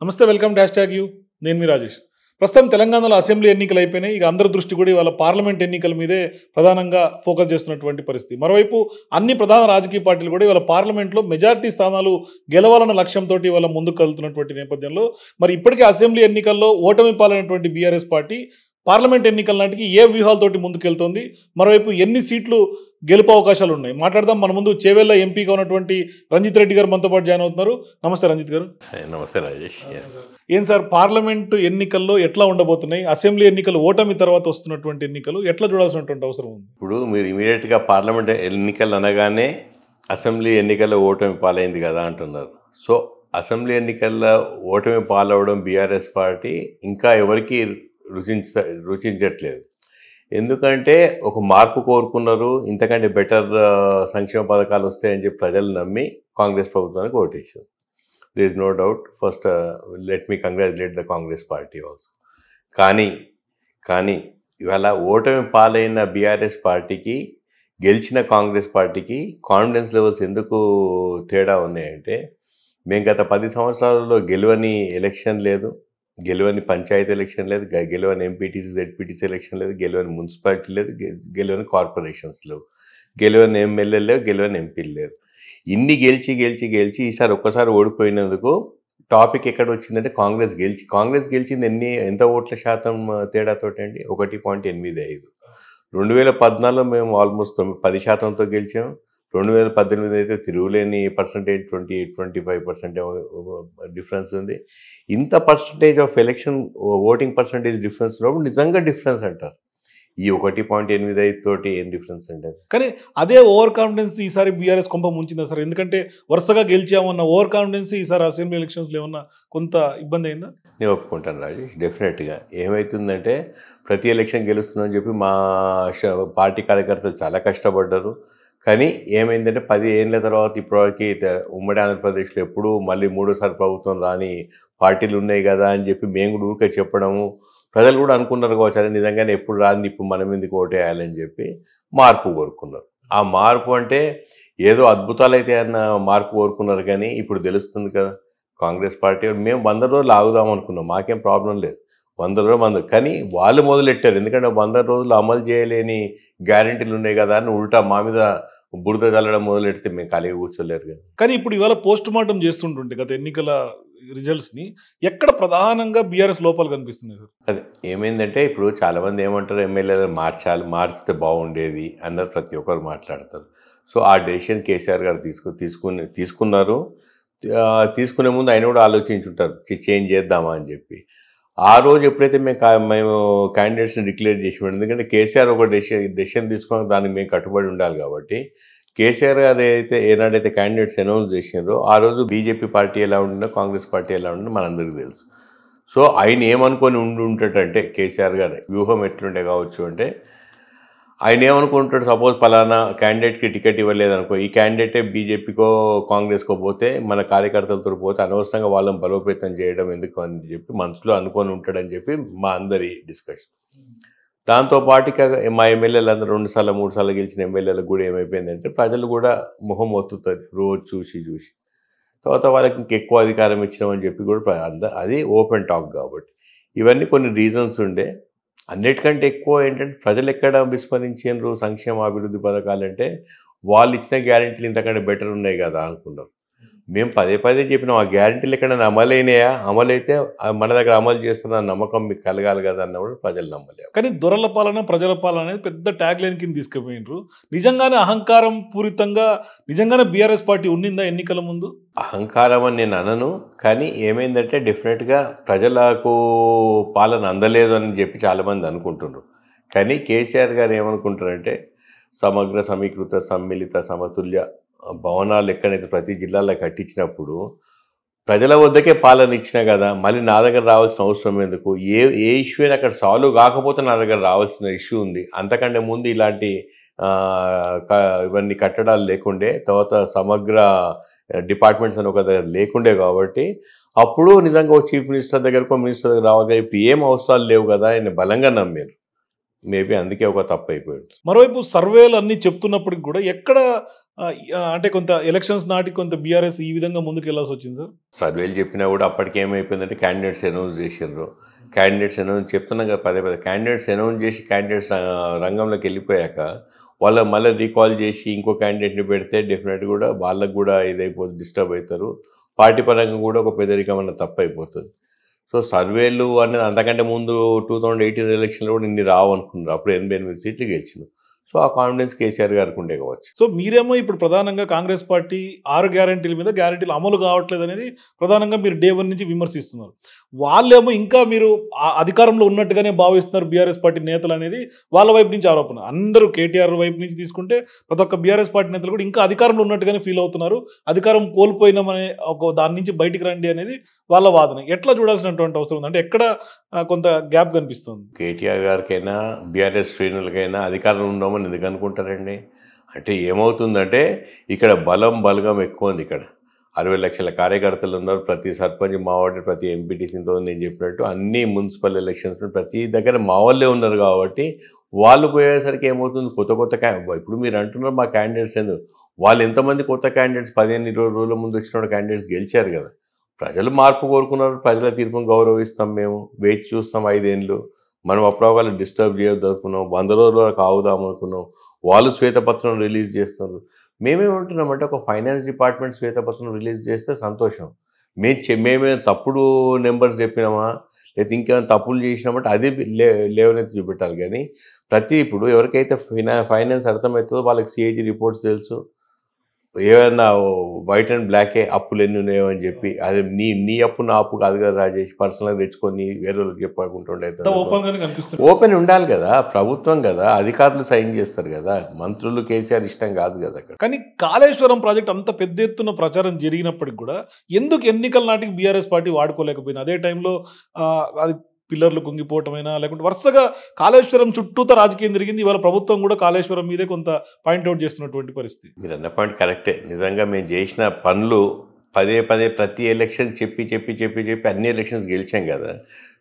నమస్తే, welcome dash tag you. నేను మీ రాజేష్. ప్రస్తుతం తెలంగాణలో అసెంబ్లీ ఎన్నికలు అయిపోయినాయి. ఇక అందరి దృష్టి కూడా ఇవాళ పార్లమెంట్ ఎన్నికల మీదే ప్రధానంగా ఫోకస్ చేస్తున్నటువంటి పరిస్థితి. మరోవైపు అన్ని ప్రధాన రాజకీయ పార్టీలు కూడా ఇవాళ పార్లమెంట్లో మెజారిటీ స్థానాలు గెలవాలన్న లక్ష్యంతో ఇవాళ ముందుకు వెళ్తున్నటువంటి నేపథ్యంలో మరి ఇప్పటికే అసెంబ్లీ ఎన్నికల్లో ఓటమి పాలైనటువంటి బీఆర్ఎస్ పార్టీ పార్లమెంట్ ఎన్నికల నాటికి ఏ వ్యూహాలతోటి ముందుకెళ్తోంది, మరోవైపు ఎన్ని సీట్లు గెలుపు అవకాశాలు ఉన్నాయి మాట్లాడదాం. మన ముందు చేవెళ్ళ ఎంపీగా ఉన్నటువంటి రంజిత్ రెడ్డి గారు మనతో పాటు జాయిన్ అవుతున్నారు. నమస్తే రంజిత్ గారు. నమస్తే రాజేష్. ఏం సార్, పార్లమెంటు ఎన్నికల్లో ఎట్లా ఉండబోతున్నాయి? అసెంబ్లీ ఎన్నికలు ఓటమి తర్వాత వస్తున్నటువంటి ఎన్నికలు ఎట్లా చూడాల్సినటువంటి అవసరం ఉంది? ఇప్పుడు మీరు ఇమీడియట్గా పార్లమెంట్ ఎన్నికలు అనగానే అసెంబ్లీ ఎన్నికల్లో ఓటమి పాలైంది కదా అంటున్నారు. సో అసెంబ్లీ ఎన్నికల్లో ఓటమి పాలవడం బీఆర్ఎస్ పార్టీ ఇంకా ఎవరికి రుచించట్లేదు. ఎందుకంటే ఒక మార్పు కోరుకున్నారు, ఇంతకంటే బెటర్ సంక్షేమ పథకాలు వస్తాయని చెప్పి ప్రజలు నమ్మి కాంగ్రెస్ ప్రభుత్వానికి ఓటేశారు. There is no doubt. First let me congratulate the Congress party also. కానీ ఇవాళ ఓటమి పాలైన బీఆర్ఎస్ పార్టీకి గెలిచిన కాంగ్రెస్ పార్టీకి కాన్ఫిడెన్స్ లెవెల్స్ ఎందుకు తేడా ఉన్నాయంటే, మేము గత 10 సంవత్సరాలలో గెలవని ఎలక్షన్ లేదు, గెలవని పంచాయతీ ఎలక్షన్ లేదు, గెలవని ఎంపీటీసీ జెడ్పీటీసీ ఎలక్షన్ లేదు, గెలవని మున్సిపాలిటీ లేదు, గెలవని కార్పొరేషన్స్ లేవు, గెలవని ఎమ్మెల్యేలు లేవు, గెలవని ఎంపీలు లేరు. ఇన్ని గెలిచి ఈసారి ఒక్కసారి ఓడిపోయినందుకు టాపిక్ ఎక్కడ వచ్చిందంటే కాంగ్రెస్ గెలిచింది ఎంత ఓట్ల శాతం తేడాతోటి అండి? 1.85. 2014లో మేము ఆల్మోస్ట్ 10%తో గెలిచాం. 2018 అయితే తిరుగులేని పర్సంటేజ్ 25% డిఫరెన్స్ ఉంది. ఇంత percentage of election voting percentage difference ఉన్నప్పుడు నిజంగా డిఫరెన్స్ అంటారు. ఈ 1.85 తోటి ఏం డిఫరెన్స్ అంటే? కానీ అదే ఓవర్ కాన్ఫిడెన్స్ ఈసారి బీఆర్ఎస్ కొంప ముంచిందా సార్? ఎందుకంటే వరుసగా గెలిచామన్న ఓవర్ కాన్ఫిడెన్స్ ఈసారి అసెంబ్లీ ఎలక్షన్స్లో ఏమన్నా కొంత ఇబ్బంది అయిందా? నేను ఒప్పుకుంటాను రాజేష్. డెఫినెట్గా ఏమవుతుందంటే, ప్రతి ఎలక్షన్ గెలుస్తున్నామని చెప్పి మా పార్టీ కార్యకర్తలు చాలా కష్టపడ్డారు. కానీ ఏమైందంటే 10 ఏళ్ళ తర్వాత ఇప్పటివరకు ఉమ్మడి ఆంధ్రప్రదేశ్లో ఎప్పుడు మళ్ళీ మూడోసారి ప్రభుత్వం రాని పార్టీలు ఉన్నాయి కదా అని చెప్పి మేము కూడా ఊరికే చెప్పడము, ప్రజలు కూడా అనుకున్నారు కావచ్చు అదే నిజంగానే ఎప్పుడు రాని ఇప్పుడు మనం ఎందుకు ఓటేయాలని చెప్పి మార్పు కోరుకున్నారు. ఆ మార్పు అంటే ఏదో అద్భుతాలు అయితే అన్న మార్పు కోరుకున్నారు. కానీ ఇప్పుడు తెలుస్తుంది కదా, కాంగ్రెస్ పార్టీ మేము 100 రోజులు ఆగుదాం అనుకున్నాం, మాకేం ప్రాబ్లం లేదు, 100 రోజులు కానీ వాళ్ళు మొదలెట్టారు. ఎందుకంటే 100 రోజులు అమలు చేయలేని గ్యారెంటీలు ఉన్నాయి కదా అని ఉల్టా మా మీద బురద చల్లడం మొదలెడితే మేము ఖాళీగా కూర్చోలేరు కదా. కానీ ఇప్పుడు ఇవాళ పోస్ట్ మార్టం చేస్తుంటుంటే గత ఎన్నికల రిజల్ట్స్ని ఎక్కడ ప్రధానంగా బీఆర్ఎస్ లోపాలు కనిపిస్తున్నాయి సార్? అదే ఏమైందంటే, ఇప్పుడు చాలామంది ఏమంటారు, ఎమ్మెల్యేలు మార్చితే బాగుండేది అన్నారు, ప్రతి ఒక్కరు మాట్లాడతారు. సో ఆ డెసిషన్ కేసీఆర్ గారు తీసుకున్నారు. తీసుకునే ముందు ఆయన కూడా ఆలోచించుంటారు చేంజ్ చేద్దామా అని చెప్పి. ఆ రోజు ఎప్పుడైతే మేము క్యాండిడేట్స్ని డిక్లేర్ చేసి, ఎందుకంటే కేసీఆర్ ఒక డెసిషన్ తీసుకుని దానికి మేము కట్టుబడి ఉండాలి కాబట్టి, కేసీఆర్ గారు ఏనాడైతే క్యాండిడేట్స్ అనౌన్స్ చేసినారో ఆ రోజు బీజేపీ పార్టీ ఎలా ఉండిందో కాంగ్రెస్ పార్టీ ఎలా ఉండిందో మనందరికీ తెలుసు. సో ఆయన ఏమనుకొని ఉంటాడంటే, కేసీఆర్ గారు వ్యూహం ఎట్లుండే కావచ్చు అంటే, ఆయన ఏమనుకుంటాడు, సపోజ్ పలానా క్యాండిడేట్కి టికెట్ ఇవ్వలేదనుకో, ఈ క్యాండిడేటే బీజేపీకో కాంగ్రెస్కో పోతే మన కార్యకర్తలతో పోతే అనవసరంగా వాళ్ళని బలోపేతం చేయడం ఎందుకు అని చెప్పి మనసులో అనుకొని ఉంటాడని చెప్పి మా అందరి డిస్కషన్. దాంతోపాటు మా ఎమ్మెల్యేలు అందరూ 2 సార్లు 3 సార్లు గెలిచిన ఎమ్మెల్యేలకు కూడా ఏమైపోయిందంటే, ప్రజలు కూడా మొహం ఒత్తుతుంది రోజు చూసి తర్వాత వాళ్ళకి ఇంకెక్కువ అధికారం ఇచ్చినామని చెప్పి కూడా అది ఓపెన్ టాక్. కాబట్టి ఇవన్నీ కొన్ని రీజన్స్ ఉండే. అన్నిటికంటే ఎక్కువ ఏంటంటే, ప్రజలు ఎక్కడ విస్మరించారు సంక్షేమ అభివృద్ధి పథకాలంటే, వాళ్ళు ఇచ్చిన గ్యారెంటీలు ఇంతకంటే బెటర్ ఉన్నాయి కదా అనుకున్నారు. మేము పదే చెప్పినాం, ఆ గ్యారెంటీలు ఎక్కడైనా అమలైనాయా? అమలైతే మన దగ్గర అమలు చేస్తున్న నమ్మకం మీకు కలగాలి కదా అన్నప్పుడు ప్రజలు నమ్మలేరు. కానీ దొరల పాలన ప్రజల పాలన అనేది పెద్ద ట్యాగ్ లైన్ కింద తీసుకుపోయినారు. నిజంగానే అహంకారం పూరితంగా నిజంగానే బీఆర్ఎస్ పార్టీ ఉండిందా ఎన్నికల ముందు? అహంకారం అని నేను అనను. కానీ ఏమైందంటే, డెఫినెట్గా ప్రజలకు పాలన అందలేదు అని చెప్పి చాలామంది అనుకుంటున్నారు. కానీ కేసీఆర్ గారు ఏమనుకుంటారంటే, సమగ్ర సమీకృత సమ్మిళిత సమతుల్య భవనాలు ఎక్కడైతే ప్రతి జిల్లాలో కట్టించినప్పుడు ప్రజల వద్దకే పాలన ఇచ్చినా కదా, మళ్ళీ నా దగ్గర రావాల్సిన అవసరం ఎందుకు? ఏ ఇష్యూ అయినా అక్కడ సాల్వ్ కాకపోతే నా దగ్గర రావాల్సిన ఇష్యూ ఉంది. అంతకంటే ముందు ఇలాంటి ఇవన్నీ కట్టడాలు లేకుండే, తర్వాత సమగ్ర డిపార్ట్మెంట్స్ అని ఒక దగ్గర లేకుండే కాబట్టి అప్పుడు నిజంగా చీఫ్ మినిస్టర్ దగ్గరకో మినిస్టర్ దగ్గర రావాలి. ఇప్పుడు ఏం అవసరాలు లేవు కదా ఆయన బలంగా నమ్మారు. మేబీ అందుకే ఒక తప్పు అయిపోయింది. మరోవైపు సర్వేలు అన్నీ చెప్తున్నప్పటికి కూడా ఎక్కడ అంటే కొంత ఎలక్షన్స్ నాటికి కొంత బీఆర్ఎస్ ఈ విధంగా ముందుకు వెళ్ళాల్సి వచ్చింది సార్? సర్వేలు చెప్పినా కూడా అప్పటికి ఏమైపోయిందంటే క్యాండిడేట్స్ అనౌన్స్ చేసిండ్రు. క్యాండిడేట్స్ అనౌన్స్ చెప్తున్నాం కదా పదే పదే. క్యాండిడేట్స్ అనౌన్స్ చేసి క్యాండిడేట్స్ రంగంలోకి వెళ్ళిపోయాక వాళ్ళ మళ్ళీ రీకాల్ చేసి ఇంకో క్యాండిడేట్ని పెడితే డెఫినెట్ కూడా వాళ్ళకు కూడా ఇదైపోతుంది, డిస్టర్బ్ అవుతారు. పార్టీ పరంగా కూడా ఒక పెద్దరికం అన్న తప్పు అయిపోతుంది. సో సర్వేలు అనేది అంతకంటే ముందు 2018 ఎలక్షన్లో కూడా ఇన్ని రావు అనుకున్నారు. అప్పుడు 88 సీట్లు గెలిచినారు. సో ఆ కాన్ఫిడెన్స్ కేసీఆర్ గారికి ఉండే కావచ్చు. సో మీరేమో ఇప్పుడు ప్రధానంగా కాంగ్రెస్ పార్టీ 6 గ్యారెంటీల మీద గ్యారెంటీలు అమలు కావట్లేదు అనేది ప్రధానంగా మీరు డే 1 నుంచి విమర్శిస్తున్నారు. వాళ్ళేమో ఇంకా మీరు అధికారంలో ఉన్నట్టుగానే భావిస్తున్నారు బీఆర్ఎస్ పార్టీ నేతలు అనేది వాళ్ళ వైపు నుంచి ఆరోపణ. అందరూ కేటీఆర్ వైపు నుంచి తీసుకుంటే ప్రతి ఒక్క బీఆర్ఎస్ పార్టీ నేతలు కూడా ఇంకా అధికారంలో ఉన్నట్టుగానే ఫీల్ అవుతున్నారు. అధికారం కోల్పోయినామనే ఒక దాని నుంచి బయటికి రండి అనేది వాళ్ళ వాదన. ఎట్లా చూడాల్సినటువంటి అవసరం ఉంది? అంటే ఎక్కడ కొంత గ్యాప్ కనిపిస్తుంది? కేటీఆర్ గారికైనా బీఆర్ఎస్ శ్రేణులకైనా అధికారం ఉండమని ఎందుకు అనుకుంటారండి? అంటే ఏమవుతుందంటే ఇక్కడ బలగం ఎక్కువ ఉంది. ఇక్కడ 60 లక్షల కార్యకర్తలు ఉన్నారు. ప్రతి సర్పంచ్ మావాడి, ప్రతి ఎంపీటీసీతో నేను చెప్పినట్టు అన్ని మున్సిపల్ ఎలక్షన్స్ ప్రతి దగ్గర మా వాళ్ళే ఉన్నారు. కాబట్టి వాళ్ళు పోయేసరికి ఏమవుతుంది, కొత్త ఇప్పుడు మీరు అంటున్నారు మా క్యాండిడేట్స్ ఎందుకు, వాళ్ళు ఎంతమంది కొత్త క్యాండిడేట్స్ 15-20 రోజుల ముందు వచ్చిన క్యాండిడేట్స్ గెలిచారు కదా. ప్రజలు మార్పు కోరుకున్నారు. ప్రజల తీర్పును గౌరవిస్తాం. మేము వేచి చూస్తాం 5 ఏళ్ళు. మనం అప్పుడు వాళ్ళు డిస్టర్బ్ చేయొద్దు అనుకున్నాం. 100 రోజుల వరకు ఆగుదాం అనుకున్నాం. వాళ్ళు శ్వేతపత్రం రిలీజ్ చేస్తున్నారు. మేమేమంటున్నామంటే ఒక ఫైనాన్స్ డిపార్ట్మెంట్ శ్వేతపత్రం రిలీజ్ చేస్తే సంతోషం. మేమే తప్పుడు నెంబర్స్ చెప్పినామా లేదా ఇంకేమైనా తప్పులు చేసినామంటే అది లేవనెత్తి చూపెట్టాలి. కానీ ఇప్పుడు ఎవరికైతే ఫైనాన్స్ అర్థమవుతుందో వాళ్ళకి సిఏజీ రిపోర్ట్స్ తెలుసు. ఏమన్నా వైట్ అండ్ బ్లాకే అప్పులు ఎన్ని ఉన్నాయో అని చెప్పి, అది నీ అప్పు నా అప్పు కాదు కదా రాజేష్, పర్సనల్గా తెచ్చుకొని వేరే వాళ్ళకి చెప్పకుంటుండే ఓపెన్ ఉండాలి కదా. ప్రభుత్వం కదా, అధికారులు సైన్ చేస్తారు కదా, మంత్రులు కేసీఆర్ ఇష్టం కాదు కదా. కానీ కాళేశ్వరం ప్రాజెక్ట్ అంత పెద్ద ఎత్తున ప్రచారం జరిగినప్పటికి కూడా ఎందుకు ఎన్నికల నాటికి బీఆర్ఎస్ పార్టీ వాడుకోలేకపోయింది? అదే టైంలో అది పిల్లర్లు కుంగిపోవటమైనా లేకుంటే వరుసగా కాళేశ్వరం చుట్టూత రాజకీయం జరిగింది. ఇవాళ ప్రభుత్వం కూడా కాళేశ్వరం మీదే కొంత పాయింట్అవుట్ చేస్తున్నటువంటి పరిస్థితి. మీరు అన్న పాయింట్ కరెక్టే. నిజంగా మేము చేసిన పనులు పదే ప్రతి ఎలక్షన్ చెప్పి అన్ని ఎలక్షన్స్ గెలిచాం కదా.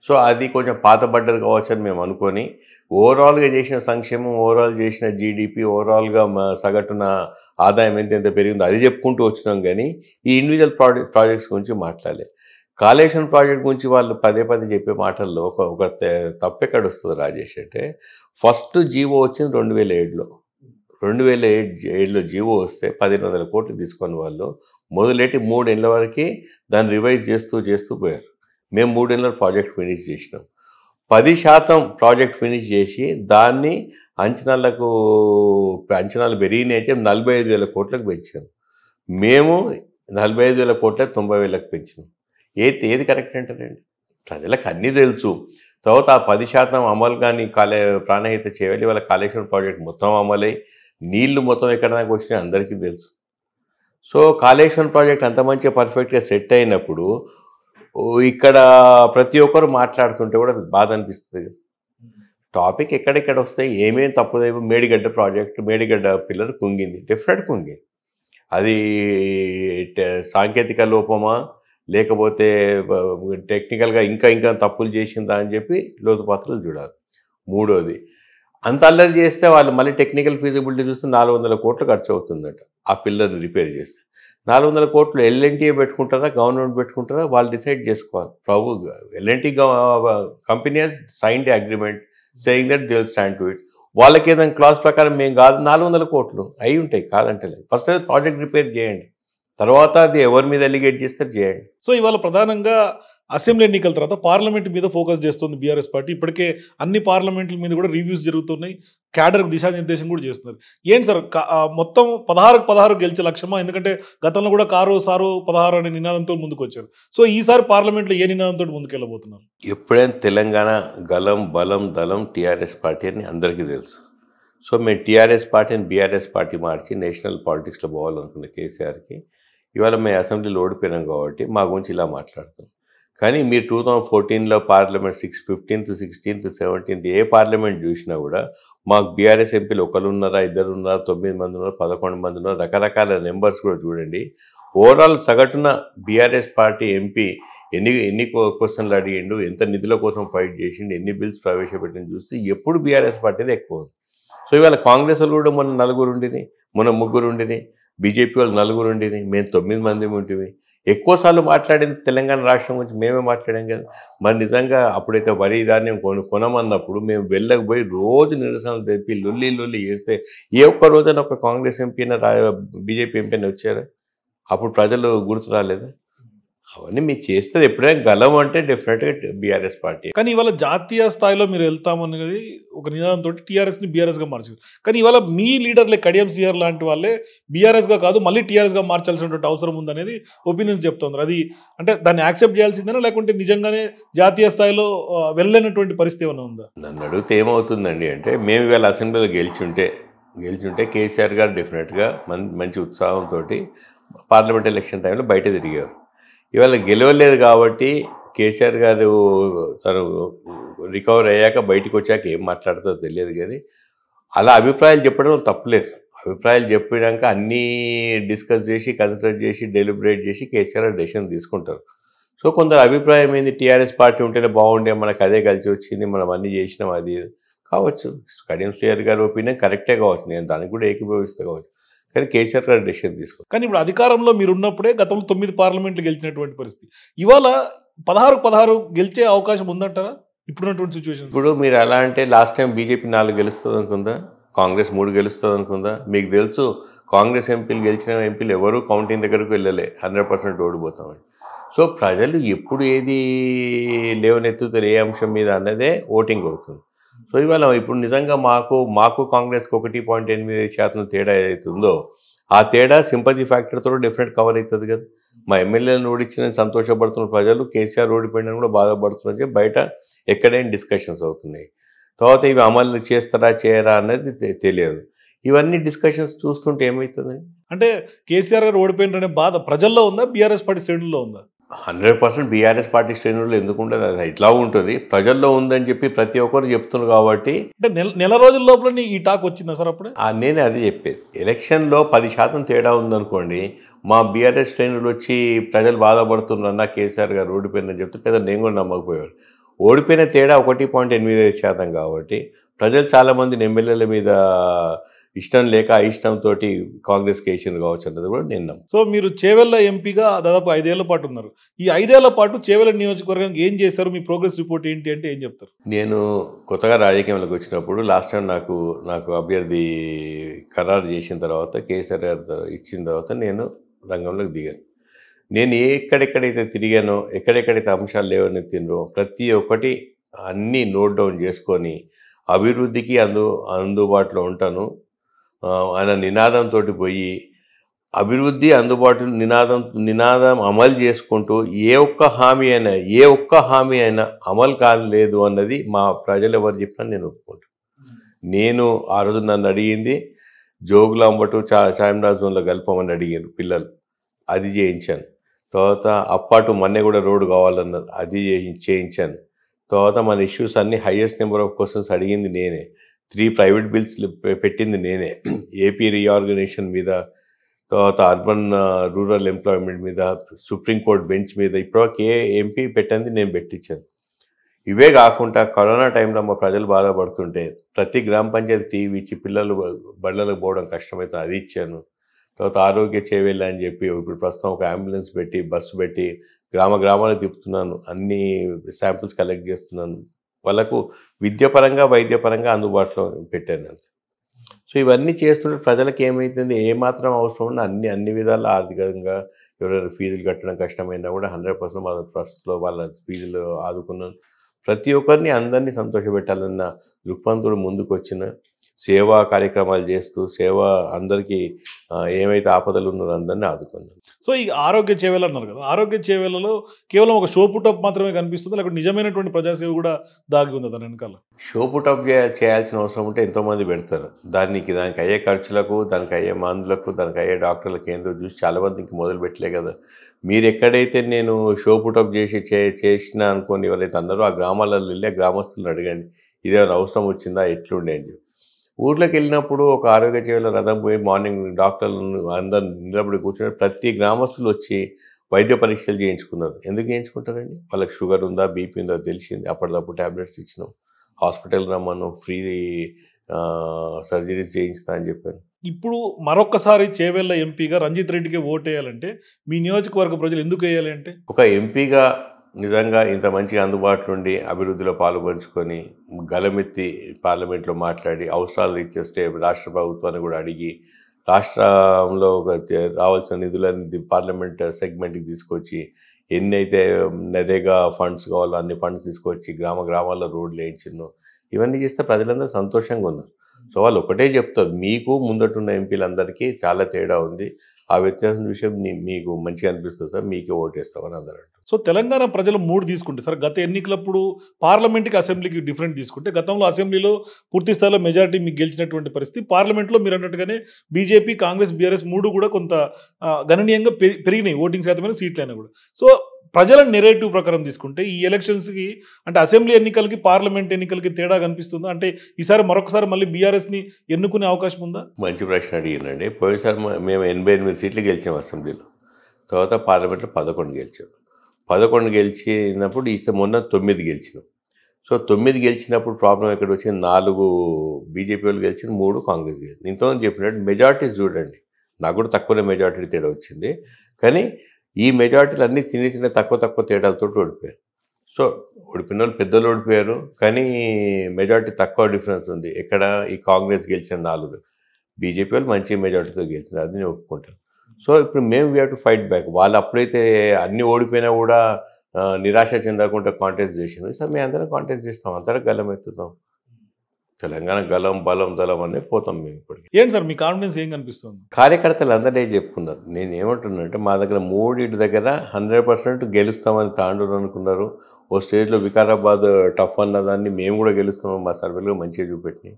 సో అది కొంచెం పాతబడ్డది కావచ్చు అని మేము అనుకొని ఓవరాల్గా చేసిన సంక్షేమం, ఓవరాల్ చేసిన జీడిపి, ఓవరాల్గా సగటున ఆదాయం ఎంత పెరిగిందో అది చెప్పుకుంటూ వచ్చినాం. కానీ ఈ ఇండివిజువల్ ప్రాజెక్ట్స్ గురించి మాట్లాడలేదు. కాళేశ్వరం ప్రాజెక్ట్ గురించి వాళ్ళు పదే చెప్పే మాటల్లో ఒక తప్పు ఎక్కడ వస్తుంది రాజేష్ అంటే, ఫస్ట్ జీవో వచ్చింది 2007లో. 2007లో జీవో వస్తే 1500 కోట్లు తీసుకొని వాళ్ళు మొదలెట్టి 3 ఏళ్ళ వరకు దాన్ని రివైజ్ చేస్తూ పోయారు. మేము 3 ఏళ్ళ ప్రాజెక్ట్ ఫినిష్ చేసినాం. 10% ప్రాజెక్ట్ ఫినిష్ చేసి దాన్ని అంచనాలు పెరిగినాయి 45,000 కోట్లకు పెంచాం. మేము 45,000 కోట్లకు 90,000కు పెంచినాం. ఏది కరెక్ట్ అంటారండి? ప్రజలకు అన్నీ తెలుసు. తర్వాత ఆ 10% అమలు కానీ ప్రాణహిత చేయాలి. వాళ్ళ కాళేశ్వరం ప్రాజెక్ట్ మొత్తం అమలై నీళ్లు మొత్తం ఎక్కడ దాకా వచ్చినాయి అందరికీ తెలుసు. సో కాళేశ్వరం ప్రాజెక్ట్ అంత మంచిగా పర్ఫెక్ట్గా సెట్ అయినప్పుడు ఇక్కడ ప్రతి ఒక్కరు మాట్లాడుతుంటే కూడా బాధ అనిపిస్తుంది కదా. టాపిక్ ఎక్కడెక్కడ వస్తాయి, ఏమేమి తప్పుదేమో. మేడిగడ్డ ప్రాజెక్ట్, మేడిగడ్డ పిల్లర్ కుంగింది, డెఫినెట్ కుంగింది. అది సాంకేతిక లోపమా లేకపోతే టెక్నికల్గా ఇంకా తప్పులు చేసిందా అని చెప్పి లోతుపాత్రలు చూడాలి. మూడోది, అంత అల్లరి చేస్తే వాళ్ళు మళ్ళీ టెక్నికల్ ఫీజిబిలిటీ చూస్తే 400 కోట్లు ఖర్చు అవుతుందట ఆ పిల్లర్ని రిపేర్ చేస్తే. 400 కోట్లు ఎల్ఎన్టీఏ పెట్టుకుంటారా, గవర్నమెంట్ పెట్టుకుంటారా, వాళ్ళు డిసైడ్ చేసుకోవాలి. LNT company has signed agreement saying that they will stand to it. వాళ్ళకి ఏదైనా క్లాస్ ప్రకారం మేము కాదు 400 కోట్లు అయి ఉంటాయి, కాదంటే లేదు. ఫస్ట్ అయితే ప్రాజెక్ట్ రిపేర్ చేయండి, తర్వాత అది ఎవరి మీద ఎలిగేట్ చేస్తే చేయండి. సో ఇవాళ ప్రధానంగా అసెంబ్లీ ఎన్నికల తర్వాత పార్లమెంట్ మీద ఫోకస్ చేస్తుంది బీఆర్ఎస్ పార్టీ. ఇప్పటికే అన్ని పార్లమెంట్ల మీద కూడా రివ్యూస్ జరుగుతున్నాయి, క్యాడర్కి దిశానిర్దేశం కూడా చేస్తున్నారు. ఏంటి సార్ మొత్తం 16 గెలిచే లక్ష్యమా? ఎందుకంటే గతంలో కూడా కారు సారు 16 అనే నినాదంతో ముందుకు వచ్చారు. సో ఈసారి పార్లమెంట్లో ఏ నినాదంతో ముందుకెళ్ళబోతున్నారు? ఎప్పుడైనా తెలంగాణ గలం బలం దళం టీఆర్ఎస్ పార్టీ అని అందరికీ తెలుసు. సో మేము టీఆర్ఎస్ పార్టీని బీఆర్ఎస్ పార్టీ మార్చి నేషనల్ పాలిటిక్స్లో పోవాలనుకున్న కేసీఆర్కి ఇవాళ మేము అసెంబ్లీలో ఓడిపోయినాం కాబట్టి మా గురించి ఇలా మాట్లాడుతాం. కానీ మీరు 2014లో పార్లమెంట్ 15th, 16th, 17th ఏ పార్లమెంట్ చూసినా కూడా మాకు బీఆర్ఎస్ ఎంపీలు ఒకరు ఉన్నారా, 2 ఉన్నారా, 9 మంది ఉన్నారు, 11 మంది ఉన్నారు, రకరకాల నెంబర్స్ కూడా చూడండి. ఓవరాల్ సగటున బీఆర్ఎస్ పార్టీ ఎంపీ ఎన్ని క్వశ్చన్లు అడిగిండు, ఎంత నిధుల కోసం ఫైట్ చేసిండు, ఎన్ని బిల్స్ ప్రవేశపెట్టిండు చూస్తే ఎప్పుడు బీఆర్ఎస్ పార్టీది ఎక్కువ ఉంది. సో ఇవాళ కాంగ్రెస్ వాళ్ళు కూడా మొన్న 4 ఉండిని, మొన్న 3 ఉండిని. బీజేపీ వాళ్ళు 4 ఉండిని, మేము 9 మంది ఉంటిమి. ఎక్కువసార్లు మాట్లాడింది తెలంగాణ రాష్ట్రం గురించి మేమే మాట్లాడాం కదా. మరి నిజంగా అప్పుడైతే వరి ధాన్యం కొనమన్నప్పుడు మేము వెళ్ళకపోయి రోజు నిరసనలు తెప్పి లొల్లి చేస్తే ఏ ఒక్క రోజైనా ఒక కాంగ్రెస్ ఎంపీ బీజేపీ ఎంపీ వచ్చారా? అప్పుడు ప్రజలు గుర్తు రాలేదా? అవన్నీ మీరు చేస్తే ఎప్పుడైనా గలం అంటే డెఫినెట్గా బీఆర్ఎస్ పార్టీ. కానీ ఇవాళ జాతీయ స్థాయిలో మీరు వెళ్తామన్నది ఒక నినాదంతో టీఆర్ఎస్ని బీఆర్ఎస్గా మార్చారు. కానీ ఇవాళ మీ లీడర్లే కడియం శ్రీహర్ లాంటి వాళ్ళే బీఆర్ఎస్గా కాదు మళ్ళీ టీఆర్ఎస్గా మార్చాల్సినటువంటి అవసరం ఉందనేది ఒపీనియన్స్ చెప్తున్నారు. అది అంటే దాన్ని యాక్సెప్ట్ చేయాల్సిందేనా, లేకుంటే నిజంగానే జాతీయ స్థాయిలో వెళ్ళలేనటువంటి పరిస్థితి ఏమైనా ఉందా? నన్ను అడిగితే ఏమవుతుందండి అంటే, మేము ఇవాళ అసెంబ్లీలో గెలిచుంటే కేసీఆర్ గారు డెఫినెట్గా మంచి ఉత్సాహంతో పార్లమెంట్ ఎలక్షన్ టైంలో బయట తిరిగారు. ఇవాళ గెలవలేదు కాబట్టి కేసీఆర్ గారు తను రికవర్ అయ్యాక బయటకు వచ్చాక ఏం మాట్లాడుతుందో తెలియదు, కానీ అలా అభిప్రాయాలు చెప్పడం తప్పులేదు. అభిప్రాయాలు చెప్పినాక అన్నీ డిస్కస్ చేసి కన్సిడర్ చేసి డెలిబరేట్ చేసి కేసీఆర్ డెసిషన్ తీసుకుంటారు. సో కొందరు అభిప్రాయం ఏంది, టీఆర్ఎస్ పార్టీ ఉంటేనే బాగుండే, మనకు అదే కలిసి వచ్చింది, మనం అన్నీ చేసినాం, అది కావచ్చు. కడియం శ్రీహర్ గారి ఒపీనియన్ కరెక్టే కావచ్చు, నేను దానికి కూడా ఏకీభవిస్తే కావచ్చు, కానీ కేసీఆర్ గారు డెసిషన్ తీసుకుంటారు. కానీ ఇప్పుడు అధికారంలో మీరు ఉన్నప్పుడే గతంలో 9 పార్లమెంట్లు గెలిచినటువంటి పరిస్థితి, ఇవాళ 16 గెలిచే అవకాశం ఉందంటారా ఇప్పుడున్నటువంటి సిచ్యువేషన్? ఇప్పుడు మీరు ఎలా అంటే లాస్ట్ టైం బీజేపీ 4 గెలుస్తుంది అనుకుందా, కాంగ్రెస్ 3 గెలుస్తుంది అనుకుందా? మీకు తెలుసు కాంగ్రెస్ ఎంపీలు గెలిచిన ఎంపీలు ఎవరు కౌంటింగ్ దగ్గరకు వెళ్ళలే, 100% ఓడిపోతామని. సో ప్రజలు ఎప్పుడు ఏది లేవనెత్తుతారు ఏ అంశం మీద అన్నదే ఓటింగ్ అవుతుంది. సో ఇవాళ ఇప్పుడు నిజంగా మాకు కాంగ్రెస్కి 1.8% తేడా ఏదైతే ఉందో ఆ తేడా సింపతి ఫ్యాక్టర్తో డెఫినెట్ కవర్ అవుతుంది కదా. మా ఎమ్మెల్యేలను ఓడించిన సంతోషపడుతున్న ప్రజలు, కేసీఆర్ ఓడిపోయినా కూడా బాధపడుతున్నారు చెప్పి బయట ఎక్కడైనా డిస్కషన్స్ అవుతున్నాయి. తర్వాత ఇవి అమలు చేస్తారా చేయరా అన్నది తెలియదు. ఇవన్నీ డిస్కషన్స్ చూస్తుంటే ఏమవుతుందండి అంటే కేసీఆర్ గారు ఓడిపోయిననే బాధ ప్రజల్లో ఉందా, బీఆర్ఎస్ పార్టీ శ్రేణుల్లో ఉందా? 100% బీఆర్ఎస్ పార్టీ శ్రేణుల్లో ఎందుకు ఉండదు, అది ఇట్లా ఉంటుంది, ప్రజల్లో ఉందని చెప్పి ప్రతి ఒక్కరు చెప్తున్నారు కాబట్టి. అంటే నెల రోజుల లోపల ఈ టాక్ వచ్చిందా సార్ అప్పుడే? నేనే అది చెప్పేది, ఎలక్షన్లో 10% తేడా ఉందనుకోండి, మా బీఆర్ఎస్ శ్రేణులు వచ్చి ప్రజలు బాధపడుతున్నారన్న కేసీఆర్ గారు ఓడిపోయిందని చెప్తే పెద్ద నేను కూడా నమ్మకపోయారు. ఓడిపోయిన తేడా 1.85% కాబట్టి ప్రజలు చాలామందిని ఎమ్మెల్యేల మీద ఇష్టం లేక అయిష్టంతో కాంగ్రెస్ కేసీఆర్ కావచ్చు అన్నది కూడా నేను నమ్ము. సో మీరు చేవెళ్ళ ఎంపీగా దాదాపు 5 ఏళ్ల పాటు ఉన్నారు. ఈ 5 ఏళ్ల పాటు చేవెళ్ళ నియోజకవర్గానికి ఏం చేశారు, మీ ప్రోగ్రెస్ రిపోర్ట్ ఏంటి అంటే ఏం చెప్తారు? నేను కొత్తగా రాజకీయంలోకి వచ్చినప్పుడు లాస్ట్ టైం నాకు అభ్యర్థి ఖరారు చేసిన తర్వాత కేసీఆర్ గారు ఇచ్చిన తర్వాత నేను రంగంలోకి దిగాను. నేను ఎక్కడెక్కడైతే తిరిగానో, ఎక్కడెక్కడైతే అంశాలు లేవనెత్తినో ప్రతి ఒక్కటి అన్నీ నోట్ డౌన్ చేసుకొని అభివృద్ధికి అందుబాటులో ఉంటాను ఆయన నినాదంతో పోయి అభివృద్ధి అందుబాటు నినాదం అమలు చేసుకుంటూ ఏ ఒక్క హామీ అయినా అమలు కాలేదు అన్నది మా ప్రజలు ఎవరు చెప్పినా నేను ఒప్పుకుంటాను. నేను ఆ రోజు నన్ను అడిగింది జోగులాంబటు చాయంరాజంలో కలపమని అడిగారు పిల్లలు, అది చేయించాను. తర్వాత అప్పాటు మన్నెగూడ రోడ్డు కావాలన్నారు, అది చేయించాను. తర్వాత మన ఇష్యూస్ అన్ని హైయెస్ట్ నెంబర్ ఆఫ్ క్వశ్చన్స్ అడిగింది నేనే, 3 ప్రైవేట్ బిల్స్ పెట్టింది నేనే, ఏపీ రీఆర్గనైజేషన్ మీద, తర్వాత అర్బన్ రూరల్ ఎంప్లాయ్మెంట్ మీద, సుప్రీంకోర్టు బెంచ్ మీద ఇప్పటివరకు ఏ ఎంపీ పెట్టింది నేను పెట్టించాను. ఇవే కాకుండా కరోనా టైంలో మా ప్రజలు బాధపడుతుంటే ప్రతి గ్రామ పంచాయతీ టీవీ ఇచ్చి పిల్లలు బళ్ళలకు పోవడం కష్టమవుతుంది, అది ఇచ్చాను. తర్వాత ఆరోగ్య చేవేళ్ళ అని చెప్పి ఇప్పుడు ప్రస్తుతం ఒక అంబులెన్స్ పెట్టి బస్సు పెట్టి గ్రామాలకు తిప్పుతున్నాను, అన్ని శాంపిల్స్ కలెక్ట్ చేస్తున్నాను, వాళ్ళకు విద్యాపరంగా వైద్యపరంగా అందుబాటులో పెట్టాను అంతే. సో ఇవన్నీ చేస్తుంటే ప్రజలకు ఏమవుతుంది, ఏమాత్రం అవసరం ఉన్నా అన్ని విధాలు ఆర్థికంగా ఎవరైనా ఫీజులు కట్టడం కష్టమైనా కూడా 100% వాళ్ళ ట్రస్ట్లో వాళ్ళ ఫీజులు ఆదుకున్నాను. ప్రతి ఒక్కరిని అందరినీ సంతోషపెట్టాలన్న దృక్పథంతో ముందుకు వచ్చిన సేవా కార్యక్రమాలు చేస్తూ అందరికీ ఏమైతే ఆపదలు ఉన్నారో అందరినీ ఆదుకున్నాను. సో ఈ ఆరోగ్య చేవేలు అన్నారు కదా, ఆరోగ్య చేవేలలో కేవలం ఒక షో పుటప్ మాత్రమే కనిపిస్తుంది, లేకపోతే నిజమైనటువంటి ప్రజాసేవ కూడా దాగి ఉంది దాని వెనకాల? షో పుటప్ చేయాల్సిన అవసరం ఉంటే ఎంతోమంది పెడతారు, దానికి అయ్యే ఖర్చులకు, దానికి అయ్యే మందులకు, దానికి అయ్యే డాక్టర్లకు ఏందో చూసి చాలామందికి మొదలు పెట్టలే కదా. మీరు ఎక్కడైతే నేను షో పుటప్ చేసిన అనుకోని ఎవరైతే అన్నారో ఆ గ్రామాలలో వెళ్ళి గ్రామస్తులను అడగండి ఇదేమైనా అవసరం వచ్చిందా, ఎట్లుండే అని చెప్పి. ఊర్లోకి వెళ్ళినప్పుడు ఒక ఆరోగ్య సేవల రథం పోయి మార్నింగ్ డాక్టర్లను అందరు నిలబడి కూర్చొని ప్రతి గ్రామస్తులు వచ్చి వైద్య పరీక్షలు చేయించుకున్నారు. ఎందుకు చేయించుకుంటారండి, వాళ్ళకి షుగర్ ఉందా బీపీ ఉందా తెలిసింది, అప్పటికప్పుడు ట్యాబ్లెట్స్ ఇచ్చినాం, హాస్పిటల్ రమ్మను, ఫ్రీ సర్జరీస్ చేయిస్తా అని చెప్పాను. ఇప్పుడు మరొక్కసారి చేవెళ్ళ ఎంపీగా రంజిత్ రెడ్డికి ఓటేయాలంటే మీ నియోజకవర్గ ప్రజలు ఎందుకు వేయాలి అంటే? ఒక ఎంపీగా నిజంగా ఇంత మంచిగా అందుబాటులో ఉండి అభివృద్ధిలో పాలుపంచుకొని గలమెత్తి పార్లమెంట్లో మాట్లాడి అవసరాలు రీత్యా రాష్ట్ర ప్రభుత్వాన్ని కూడా అడిగి రాష్ట్రంలో రావాల్సిన నిధులన్నీ పార్లమెంట్ సెగ్మెంట్కి తీసుకొచ్చి ఎన్నైతే నరేగా ఫండ్స్ కావాలో అన్ని ఫండ్స్ తీసుకొచ్చి గ్రామాల్లో రోడ్లు వేయించినో ఇవన్నీ చేస్తే ప్రజలందరూ సంతోషంగా ఉన్నారు. సో వాళ్ళు ఒకటే చెప్తారు, మీకు ముందటున్న ఎంపీలందరికీ చాలా తేడా ఉంది, ఆ వ్యత్యాసం విషయం మీకు మంచిగా అనిపిస్తుంది సార్, మీకే ఓటేస్తామని అందరూ అంటారు. సో తెలంగాణ ప్రజలు 3 తీసుకుంటే సార్, గత ఎన్నికలప్పుడు పార్లమెంట్కి అసెంబ్లీకి డిఫరెంట్ తీసుకుంటే గతంలో అసెంబ్లీలో పూర్తి స్థాయిలో మెజారిటీ మీకు గెలిచినటువంటి పరిస్థితి. పార్లమెంట్లో మీరు అన్నట్టుగానే బీజేపీ, కాంగ్రెస్, బీఆర్ఎస్ 3 కూడా కొంత గణనీయంగా పెరిగినాయి ఓటింగ్ శాతమైన సీట్లైనా కూడా. సో ప్రజల నెరేటివ్ ప్రకారం తీసుకుంటే ఈ ఎలక్షన్స్కి అంటే అసెంబ్లీ ఎన్నికలకి పార్లమెంట్ ఎన్నికలకి తేడా కనిపిస్తుందా? అంటే ఈసారి మరొకసారి మళ్ళీ బీఆర్ఎస్ని ఎన్నుకునే అవకాశం ఉందా? మంచి ప్రశ్న అడిగినండి. పోయినసారి మేము 88 సీట్లు గెలిచాం అసెంబ్లీలో, తర్వాత పార్లమెంట్లో 11 గెలిచాం. 11 గెలిచినప్పుడు మొన్న 9 గెలిచినాం. సో 9 గెలిచినప్పుడు ప్రాబ్లం ఎక్కడ వచ్చింది, 4 బీజేపీ వాళ్ళు గెలిచిన, 3 కాంగ్రెస్ గెలిచింది. ఇంతమంది చెప్పినట్టు మెజార్టీస్ చూడండి, నాకు కూడా తక్కువనే మెజార్టీ తేడా వచ్చింది. కానీ ఈ మెజార్టీలు అన్నీ చిన్న తక్కువ తేడాలతో ఓడిపోయారు. సో ఓడిపోయిన వాళ్ళు పెద్దలు ఓడిపోయారు, కానీ మెజార్టీ తక్కువ డిఫరెన్స్ ఉంది. ఎక్కడ ఈ కాంగ్రెస్ గెలిచిన 4, బీజేపీ వాళ్ళు మంచి మెజార్టీతో గెలిచినారు, అది నేను ఒప్పుకుంటాను. సో ఇప్పుడు మేము we have to fight back. వాళ్ళు అప్పుడైతే అన్ని ఓడిపోయినా కూడా నిరాశ చెందకుండా కాంటెస్ట్ చేసింది. సో మేము అందరం కాంటెస్ట్ చేస్తాం, అందరం గలం ఎత్తుతాం. తెలంగాణ గలం బలం దళం అనే పోతాం మేము ఇప్పటికి. ఏంటి సార్ మీ కాన్ఫిడెన్స్ ఏం కనిపిస్తుంది? కార్యకర్తలు అందరే చెప్పుకున్నారు. నేను ఏమంటున్నానంటే మా దగ్గర 3 దగ్గర 100% గెలుస్తామని తాండూరు అనుకున్నారు. ఓ స్టేజ్లో వికారాబాద్ టఫ్ అన్నదాన్ని మేము కూడా గెలుస్తామని మా సర్వేలో మంచిగా చూపెట్టినాయి.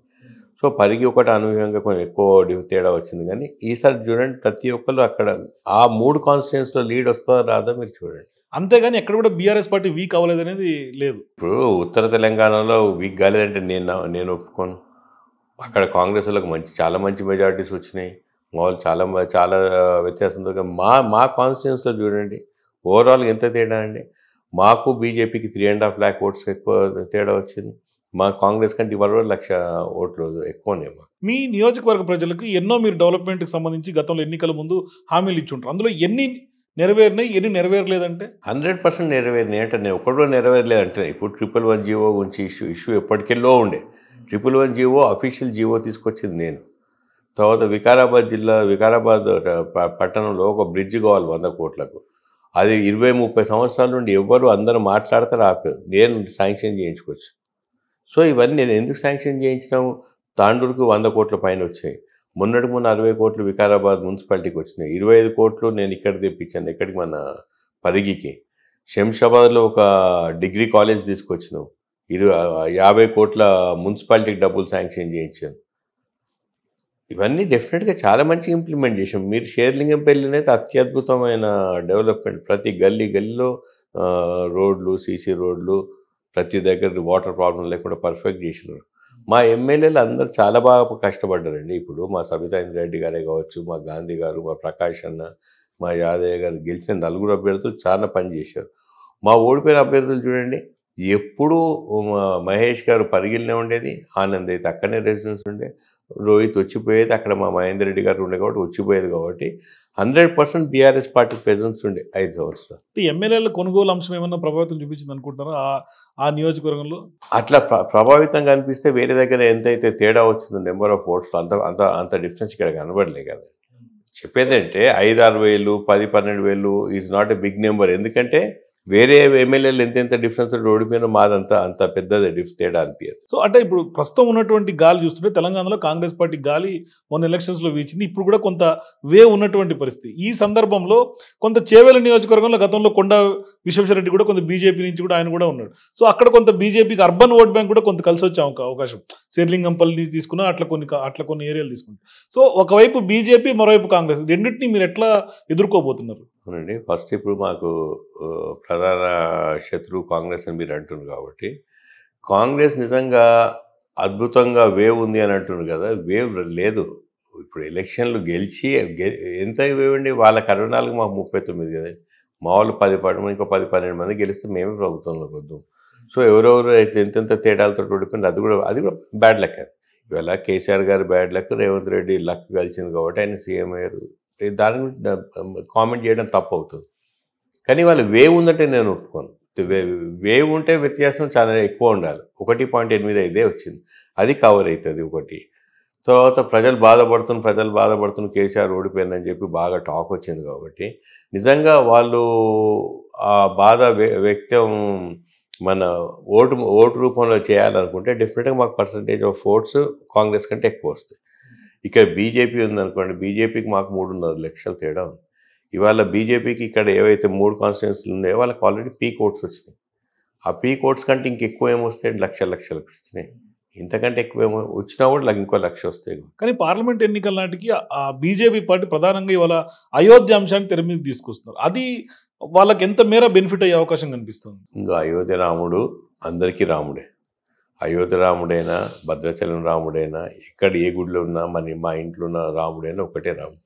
సో పరిగి ఒకటి అనూహ్యంగా కొంచెం ఎక్కువ తేడా వచ్చింది. కానీ ఈసారి చూడండి, ప్రతి ఒక్కరు అక్కడ ఆ 3 కాన్స్టిట్యూన్సీలో లీడ్ వస్తుందా రాదా మీరు చూడండి. అంతేగాని ఎక్కడ కూడా బీఆర్ఎస్ పార్టీ వీక్ అవ్వలేదు అనేది లేదు. ఇప్పుడు ఉత్తర తెలంగాణలో వీక్ కాలేదంటే నేను ఒప్పుకోను. అక్కడ కాంగ్రెస్ వాళ్ళకి చాలా మంచి మెజారిటీస్ వచ్చినాయి. వాళ్ళు చాలా వ్యత్యాసంతో మా కాన్స్టిట్యూన్సీలో చూడండి ఓవరాల్ ఎంత తేడా అండి. మాకు బీజేపీకి 3.5 lakh ఓట్స్ ఎక్కువ తేడా వచ్చింది. మా కాంగ్రెస్ కంటే ఇవాళ 1,00,000 ఓట్లు ఎక్కువనే. మీ నియోజకవర్గ ప్రజలకు ఎన్నో మీరు డెవలప్మెంట్కి సంబంధించి గతంలో ఎన్నికల ముందు హామీలు ఇచ్చి ఉంటారు. అందులో ఎన్ని నెరవేరినాయి, ఎన్ని నెరవేరలేదంటే? 100% నెరవేరినాయి అంటే నేను ఒకటి నెరవేరలేదంటే, ఇప్పుడు 111 జీవో గురించి ఇష్యూ ఎప్పటికెళ్ళో ఉండే. 111 జీవో అఫీషియల్ జీవో తీసుకొచ్చింది నేను. తర్వాత వికారాబాద్ పట్టణంలో ఒక బ్రిడ్జ్ కావాలి 100 కోట్లకు. అది 20-30 సంవత్సరాల నుండి అందరూ మాట్లాడతారు, ఆపారు. నేను శాంక్షన్ చేయించుకోవచ్చు. సో ఇవన్నీ నేను ఎందుకు శాంక్షన్ చేయించినాము, తాండూరుకు 100 కోట్ల పైన వచ్చాయి. మొన్నటికి మొన్న 60 కోట్లు వికారాబాద్ మున్సిపాలిటీకి వచ్చినాయి. 25 కోట్లు నేను ఇక్కడ తెప్పించాను, ఎక్కడికి, మన పరిగికి. శంషాబాద్లో ఒక డిగ్రీ కాలేజ్ తీసుకొచ్చినాం. 50 కోట్ల మున్సిపాలిటీకి డబ్బులు శాంక్షన్ చేయించాను. ఇవన్నీ డెఫినెట్గా చాలా మంచిగా ఇంప్లిమెంట్ చేసాం. మీరు షేర్లింగంపల్లినైతే అత్యద్భుతమైన డెవలప్మెంట్. ప్రతి గల్లీలో రోడ్లు, సీసీ రోడ్లు, ప్రతి దగ్గర వాటర్ ప్రాబ్లం లేకుండా పర్ఫెక్ట్ చేసినారు. మా ఎమ్మెల్యేలు అందరూ చాలా బాగా కష్టపడ్డారండి. ఇప్పుడు మా సబితా ఇంద్రారెడ్డి గారే కావచ్చు, మా గాంధీ గారు, మా ప్రకాష్ అన్న, మా యాదయ్య గారు, గెలిచిన 4 అభ్యర్థులు చాలా పని చేశారు. మా ఓడిపోయిన అభ్యర్థులు చూడండి, ఎప్పుడూ మహేష్ గారు పరిగిలినే ఉండేది, ఆనంద్ అయితే అక్కడనే రెసిడెన్స్ ఉండే, రోహిత్ వచ్చిపోయేది, అక్కడ మా మహేందర్ రెడ్డి గారు ఉండే కాబట్టి వచ్చిపోయేది. కాబట్టి 100% బీఆర్ఎస్ పార్టీ ప్రెజెన్స్ ఉండే 5 సంవత్సరాలు. ఎమ్మెల్యేల కొనుగోలు అంశం ఏమన్నా ప్రభావితం చూపించింది అనుకుంటారా ఆ నియోజకవర్గంలో? అట్లా ప్రభావితంగా అనిపిస్తే వేరే దగ్గర ఎంతైతే తేడా వచ్చిందో నెంబర్ ఆఫ్ ఓట్స్ అంత డిఫరెన్స్ ఇక్కడ కనబడలే కదా. చెప్పేదంటే 5-6 వేలు, 10-12 వేలు is not a big number. ఎందుకంటే వేరే ఎమ్మెల్యేలు ఎంత డిఫరెన్స్ ఓడిపోయినా మాదంతా అంత పెద్దది తేడా అనిపించదు. సో అంటే ఇప్పుడు ప్రస్తుతం ఉన్నటువంటి గాలి చూస్తుంటే తెలంగాణలో కాంగ్రెస్ పార్టీ గాలి మొన్న ఎలక్షన్స్లో వీచింది. ఇప్పుడు కూడా కొంత ఉన్నటువంటి పరిస్థితి. ఈ సందర్భంలో కొంత చేవెళ్ళ నియోజకవర్గంలో గతంలో కొండ విశ్వేశ్వరరెడ్డి కూడా కొంత బీజేపీ నుంచి కూడా ఆయన కూడా ఉన్నాడు. సో అక్కడ కొంత బీజేపీకి అర్బన్ ఓట్ బ్యాంక్ కూడా కొంత కలిసి వచ్చే అవకాశం. శేర్లింగంపల్లి తీసుకున్నా అట్లా కొన్ని ఏరియాలు తీసుకుంటారు. సో ఒకవైపు బీజేపీ, మరోవైపు కాంగ్రెస్, రెండింటినీ మీరు ఎట్లా ఎదుర్కోబోతున్నారు? అవునండి, ఫస్ట్ ఇప్పుడు మాకు ప్రధాన శత్రువు కాంగ్రెస్ అని మీరు అంటున్నారు కాబట్టి, కాంగ్రెస్ నిజంగా అద్భుతంగా వేవ్ ఉంది అని అంటున్నారు కదా, వేవ్ లేదు. ఇప్పుడు ఎలక్షన్లు గెలిచి ఎంత వేవ్ అండి, వాళ్ళకి 64, మాకు 39 కదా. మా వాళ్ళు 10 ఇంకో 10-12 మంది గెలిస్తే మేమే ప్రభుత్వంలోకి వద్దాం. సో ఎవరెవరు అయితే ఎంతెంత తేడాలతో ఓడిపోయింది, అది కూడా బ్యాడ్ లెక్క. ఇవాళ కేసీఆర్ గారి bad luck, Revanth Reddy luck కలిసింది కాబట్టి ఆయన సీఎం అయ్యారు. దాని గురించి కామెంట్ చేయడం తప్పు అవుతుంది. కానీ వాళ్ళ వేవ్ ఉందంటే నేను ఒప్పుకోను. వేవ్ ఉంటే వ్యత్యాసం చాలా ఎక్కువ ఉండాలి. 1.85 వచ్చింది, అది కవర్ అవుతుంది ఒకటి. తర్వాత ప్రజలు బాధపడుతున్న కేసీఆర్ ఓడిపోయిందని చెప్పి బాగా టాక్ వచ్చింది కాబట్టి నిజంగా వాళ్ళు ఆ బాధ వ్యక్తం మన ఓటు రూపంలో చేయాలనుకుంటే డెఫినెట్గా మాకు పర్సంటేజ్ ఆఫ్ ఓట్స్ కాంగ్రెస్ కంటే ఎక్కువ వస్తాయి. ఇక్కడ బీజేపీ ఉందనుకోండి, బీజేపీకి మాకు 3.5 లక్షల తేడా ఉంది. ఇవాళ బీజేపీకి ఇక్కడ ఏవైతే 3 కాన్స్టిట్యున్సీలు ఉన్నాయో వాళ్ళకి ఆల్రెడీ పీక్ ఓట్స్ వచ్చినాయి. ఆ పీక్ ఓట్స్ కంటే ఇంకెక్కువ ఏమొస్తాయి, లక్షలకు వచ్చినాయి. ఇంతకంటే ఎక్కువ ఏమో వచ్చినా కూడా ఇంకో 1,00,000 వస్తాయి. కానీ పార్లమెంట్ ఎన్నికల నాటికి ఆ బీజేపీ పార్టీ ప్రధానంగా ఇవాళ అయోధ్య అంశాన్ని తెర మీద తీసుకొస్తున్నారు. అది వాళ్ళకి ఎంత మేర బెనిఫిట్ అయ్యే అవకాశం కనిపిస్తుంది? ఇంకా అయోధ్య రాముడు అందరికీ రాముడే. అయోధ్య రాముడైనా, భద్రాచలం రాముడైనా, ఎక్కడ ఏ గుడిలో ఉన్నా, మా ఇంట్లో ఉన్న రాముడైనా ఒకటే రాముడు.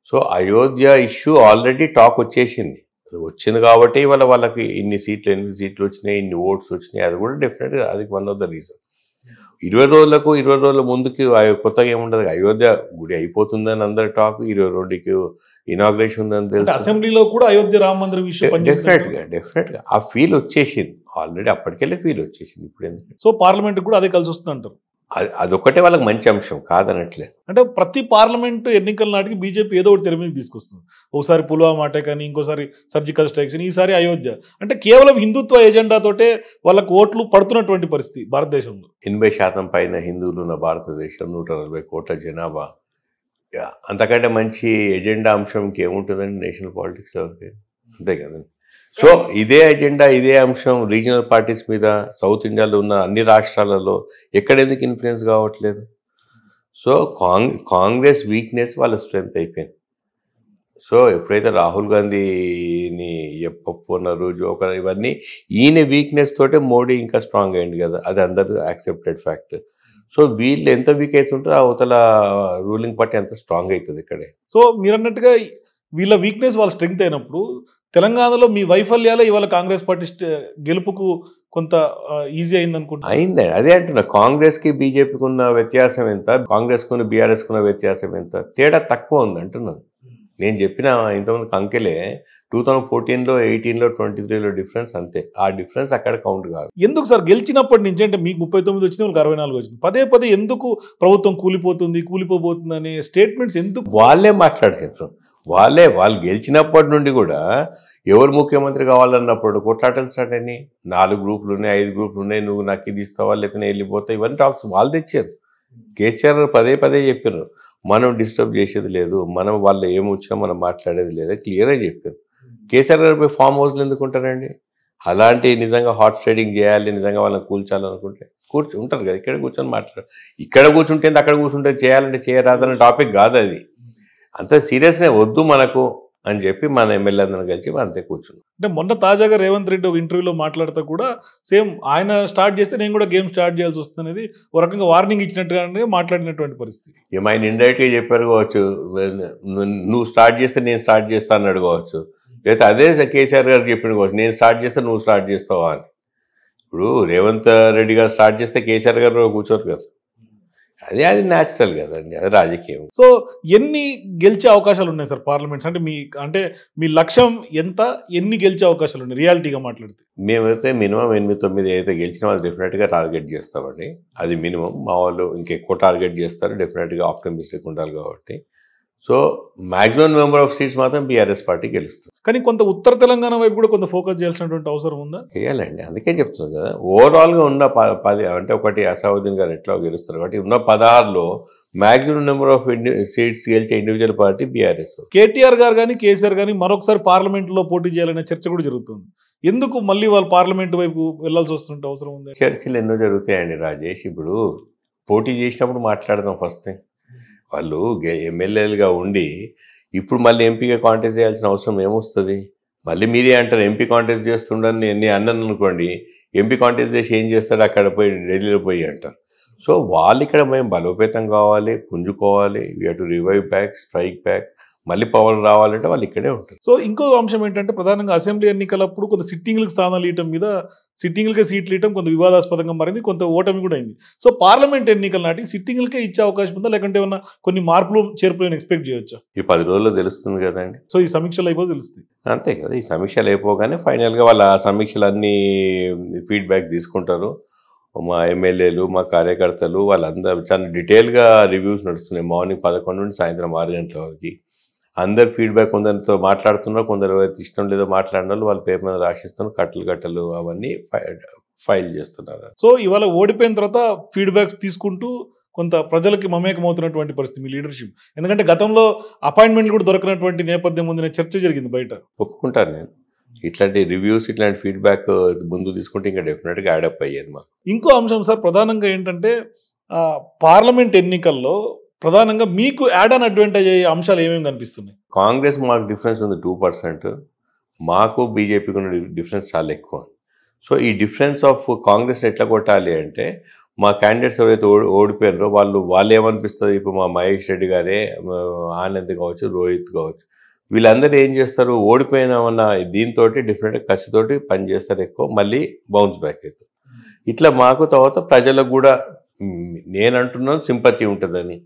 So Ayodhya issue already talk వచ్చింది కాబట్టి ఇవాళ వాళ్ళకి 8 సీట్లు వచ్చినాయి, ఇన్ని ఓట్స్ వచ్చినాయి. అది కూడా డెఫినెట్గా అది వన్ ఆఫ్ ద రీజన్. 20 రోజుల ముందుకి కొత్తగా ఏముండదు. అయోధ్య గుడి అయిపోతుందని అందరి టాక్, 22కి ఇనాగ్రేషన్ ఉందని తెలుసు. అసెంబ్లీలో కూడా అయోధ్య రామ మందిరం విషయం డెఫినెట్గా ఆ ఫీల్ వచ్చేసింది ఆల్రెడీ, అప్పటికెళ్ళే ఫీల్ వచ్చేసింది. ఇప్పుడు ఎందుకు? సో పార్లమెంట్ కూడా అదే కలిసి వస్తుంది అంటారు. అదొక్కటే వాళ్ళకి మంచి అంశం కాదనట్లేదు. అంటే ప్రతి పార్లమెంట్ ఎన్నికల నాటికి బీజేపీ ఏదో ఒకటి తెర మీద తీసుకొస్తుంది. ఒకసారి పుల్వామా అటాక్ అని, ఇంకోసారి సర్జికల్ స్ట్రైక్స్ అని, ఈసారి అయోధ్య. అంటే కేవలం హిందుత్వ ఎజెండాతోటే వాళ్ళకు ఓట్లు పడుతున్నటువంటి పరిస్థితి భారతదేశంలో. 80% పైన హిందువులు ఉన్న భారతదేశం, 140 కోట్ల జనాభా, అంతకంటే మంచి ఎజెండా అంశం ఇంకేముంటుందండి నేషనల్ పాలిటిక్స్లో? అంతే కదండి. సో ఇదే ఎజెండా, ఇదే అంశం రీజనల్ పార్టీస్ మీద సౌత్ ఇండియాలో ఉన్న అన్ని రాష్ట్రాలలో ఎక్కడెందుకు ఇన్ఫ్లుయెన్స్ కావట్లేదు? సో కాంగ్రెస్ వీక్నెస్ వాళ్ళ స్ట్రెంగ్త్ అయిపోయింది. సో ఎప్పుడైతే రాహుల్ గాంధీని పప్పున్నారు, జోకర్, ఇవన్నీ ఈయన వీక్నెస్ తోటే మోడీ ఇంకా స్ట్రాంగ్ అయింది కదా, అది అందరూ యాక్సెప్టెడ్ ఫ్యాక్ట్. సో వీళ్ళు ఎంత వీక్ అవుతుంటారో అవతల రూలింగ్ పార్టీ ఎంత స్ట్రాంగ్ అవుతుంది ఇక్కడే. సో మీరు అన్నట్టుగా వీళ్ళ వీక్నెస్ వాళ్ళ స్ట్రెంగ్త్ అయినప్పుడు తెలంగాణలో మీ వైఫల్యాలే ఇవాళ కాంగ్రెస్ పార్టీ గెలుపుకు కొంత ఈజీ అయింది అనుకుంటున్నా. అయిందండి, అదే అంటున్నా. కాంగ్రెస్కి బీజేపీకి ఉన్న వ్యత్యాసం ఎంత, కాంగ్రెస్కున్న బీఆర్ఎస్కి ఉన్న వ్యత్యాసం ఎంత, తేడా తక్కువ ఉంది అంటున్నాను. నేను చెప్పిన ఇంతమందికి అంకెలే 2014లో, 18లో, 23లో డిఫరెన్స్ అంతే. ఆ డిఫరెన్స్ అక్కడ కౌంట్ కాదు. ఎందుకు సార్ గెలిచినప్పటి నుంచి, అంటే మీకు 39 వచ్చినాయి, వాళ్ళకి 64 వచ్చింది, పదే ఎందుకు ప్రభుత్వం కూలిపోబోతుంది అనే స్టేట్మెంట్స్ ఎందుకు? వాళ్ళే మాట్లాడారు. వాళ్ళు గెలిచినప్పటి నుండి కూడా ఎవరు ముఖ్యమంత్రి కావాలన్నప్పుడు కొట్లాటలు స్టార్ట్ అయినాయి. 4 గ్రూపులు ఉన్నాయి, 5 గ్రూపులు ఉన్నాయి, నువ్వు నాకు ఇది ఇస్తావా లేకపోతే వెళ్ళిపోతావు, ఇవన్నీ టాక్స్ వాళ్ళు తెచ్చారు. కేసీఆర్ పదే చెప్పారు, మనం డిస్టర్బ్ చేసేది లేదు, మనం వాళ్ళు ఏమొచ్చినా మనం మాట్లాడేది లేదు, క్లియర్గా చెప్పారు. కేసీఆర్ గారు పోయి ఫామ్ హౌస్లో ఎందుకు ఉంటారండి? అలాంటి నిజంగా హాట్ స్టడీంగ్ చేయాలి, నిజంగా వాళ్ళని కూల్చాలనుకుంటే ఉంటారు కదా, ఇక్కడ కూర్చొని ఇక్కడ కూర్చుంటే అక్కడ కూర్చుంటే చేయాలంటే చేయరాదన్న టాపిక్ కాదు అది. అంత సీరియస్గా వద్దు మనకు అని చెప్పి మన ఎమ్మెల్యే అందరం కలిసి అంతే కూర్చున్నాం. అంటే మొన్న తాజాగా రేవంత్ రెడ్డి ఒక ఇంటర్వ్యూలో మాట్లాడుతూ కూడా సేమ్ ఆయన స్టార్ట్ చేస్తే నేను కూడా గేమ్ స్టార్ట్ చేయాల్సి వస్తుంది అనేది ఒక రకంగా వార్నింగ్ ఇచ్చినట్టుగానే మాట్లాడినటువంటి పరిస్థితి. ఆయన ఇండైరెక్ట్గా చెప్పారు కావచ్చు, నువ్వు స్టార్ట్ చేస్తే నేను స్టార్ట్ చేస్తాను అన్నాడు కావచ్చు, లేకపోతే అదే కేసీఆర్ గారు చెప్పాడు కావచ్చు, నేను స్టార్ట్ చేస్తే నువ్వు స్టార్ట్ చేస్తావా అని. ఇప్పుడు రేవంత్ రెడ్డి గారు స్టార్ట్ చేస్తే కేసీఆర్ గారు కూర్చోరు కదా, అది న్యాచురల్ కదండి, అది రాజకీయం. సో ఎన్ని గెలిచే అవకాశాలు ఉన్నాయి సార్ పార్లమెంట్స్? అంటే మీ లక్ష్యం ఎంత, ఎన్ని గెలిచే అవకాశాలు ఉన్నాయి రియాలిటీగా మాట్లాడితే? మేమైతే మినిమం 8-9 అయితే గెలిచిన వాళ్ళు డెఫినెట్గా టార్గెట్ చేస్తామండి. అది మినిమం. మా వాళ్ళు ఇంకెక్కువ టార్గెట్ చేస్తారు, డెఫినెట్గా ఆప్టమిస్టిక్ ఉండాలి కాబట్టి. So maximum number of seats మాత్రం బీఆర్ఎస్ పార్టీ గెలుస్తుంది. కానీ కొంత ఉత్తర తెలంగాణ వైపు కూడా కొంత ఫోకస్ చేయాల్సినటువంటి అవసరం ఉందా? చేయాలండి, అందుకే చెప్తున్నాను కదా. ఓవరాల్గా ఉన్న 10 అంటే ఒకటి అసౌద్దీన్ గారు ఎట్లా గెలుస్తారు కాబట్టి ఉన్న 16లో మ్యాక్సిమం నెంబర్ ఆఫ్ సీట్స్ గెలిచే ఇండివిజువల్ పార్టీ బీఆర్ఎస్. కేటీఆర్ గారు కానీ కేసీఆర్ కానీ మరొకసారి పార్లమెంట్లో పోటీ చేయాలనే చర్చ కూడా జరుగుతుంది. ఎందుకు మళ్ళీ వాళ్ళు పార్లమెంట్ వైపు వెళ్లాల్సి వస్తుంటే అవసరం ఉంది? చర్చలు ఎన్నో జరుగుతాయండి రాజేష్. ఇప్పుడు పోటీ చేసినప్పుడు మాట్లాడదాం ఫస్ట్ థింగ్. వాళ్ళు ఎమ్మెల్యేలుగా ఉండి ఇప్పుడు మళ్ళీ ఎంపీగా కాంటెస్ట్ చేయాల్సిన అవసరం ఏమొస్తుంది? మళ్ళీ మీరే అంటారు ఎంపీ కాంటెస్ట్ చేస్తుండని నేను అన్నాను అనుకోండి, ఎంపీ కాంటెస్ట్ చేసి ఏం చేస్తాడు అక్కడ పోయి ఢిల్లీలో పోయి అంటారు. సో వాళ్ళు ఇక్కడ మేము బలోపేతం కావాలి, పుంజుకోవాలి, we have to revive back, strike back. మళ్ళీ పవర్ రావాలంటే వాళ్ళు ఇక్కడే ఉంటారు. సో ఇంకో అంశం ఏంటంటే ప్రధానంగా అసెంబ్లీ ఎన్నికలప్పుడు కొంత సిట్టింగ్లకు స్థానాలు ఇవ్వటం మీద సిట్టింగ్లకే సీట్లు ఇవ్వడం కొంత వివాదాస్పదంగా మారింది, కొంత ఓటమి కూడా అయింది. సో పార్లమెంట్ ఎన్నికల నాటికి సిట్టింగ్లకే ఇచ్చే అవకాశం ఉందా, లేకుంటే ఏమన్నా కొన్ని మార్పులు చేర్పులను ఎక్స్పెక్ట్ చేయొచ్చా? ఈ 10 రోజుల్లో తెలుస్తుంది కదండి. సో ఈ సమీక్షలు అయిపోతే తెలుస్తుంది. అంతే కదా, ఈ సమీక్షలు అయిపోగానే ఫైనల్గా వాళ్ళ సమీక్షలన్నీ ఫీడ్బ్యాక్ తీసుకుంటారు. మా ఎమ్మెల్యేలు, మా కార్యకర్తలు వాళ్ళందరూ చాలా డీటెయిల్గా రివ్యూస్ నడుస్తున్నాయి. మార్నింగ్ 11 నుండి సాయంత్రం 6 గంటల వరకు అందరు ఫీడ్బ్యాక్ కొందరితో మాట్లాడుతున్నారు, కొందరు ఇష్టం లేదో మాట్లాడిన వాళ్ళు వాళ్ళ పేరు మీద రాసిస్తున్నారు, కట్టలు అవన్నీ ఫైల్ చేస్తున్నారు. సో ఇవాళ ఓడిపోయిన తర్వాత ఫీడ్బ్యాక్స్ తీసుకుంటూ కొంత ప్రజలకి మమేకమవుతున్నటువంటి పరిస్థితి మీ లీడర్షిప్. ఎందుకంటే గతంలో అపాయింట్మెంట్లు కూడా దొరకనటువంటి నేపథ్యం ముందు చర్చ జరిగింది బయట. ఒప్పుకుంటాను నేను. ఇట్లాంటి రివ్యూస్, ఇట్లాంటి ఫీడ్బ్యాక్ ముందు తీసుకుంటే ఇంకా డెఫినెట్గా యాడప్ అయ్యేది మాకు. ఇంకో అంశం సార్, ప్రధానంగా ఏంటంటే పార్లమెంట్ ఎన్నికల్లో ప్రధానంగా మీకు యాడ్ ఆన్ అడ్వాంటేజ్ అయ్యే అంశాలు ఏమేమి కనిపిస్తున్నాయి? కాంగ్రెస్ మాకు డిఫరెన్స్ ఉంది 2%, మాకు బీజేపీకి ఉన్న డిఫరెన్స్ చాలా ఎక్కువ. సో ఈ డిఫరెన్స్ ఆఫ్ కాంగ్రెస్ని ఎట్లా కొట్టాలి అంటే, మా క్యాండిడేట్స్ ఎవరైతే ఓడిపోయినారో వాళ్ళు ఏమనిపిస్తుంది, ఇప్పుడు మా మహేష్ రెడ్డి గారే, ఆనంద్ కావచ్చు, రోహిత్ కావచ్చు, వీళ్ళందరూ ఏం చేస్తారు, ఓడిపోయినామన్న దీంతో డెఫినెట్గా కసితోటి పని చేస్తారు ఎక్కువ, మళ్ళీ బౌన్స్ బ్యాక్ అవుతారు. ఇట్లా మాకు తర్వాత ప్రజలకు కూడా నేను అంటున్నాను సింపతి ఉంటుందని.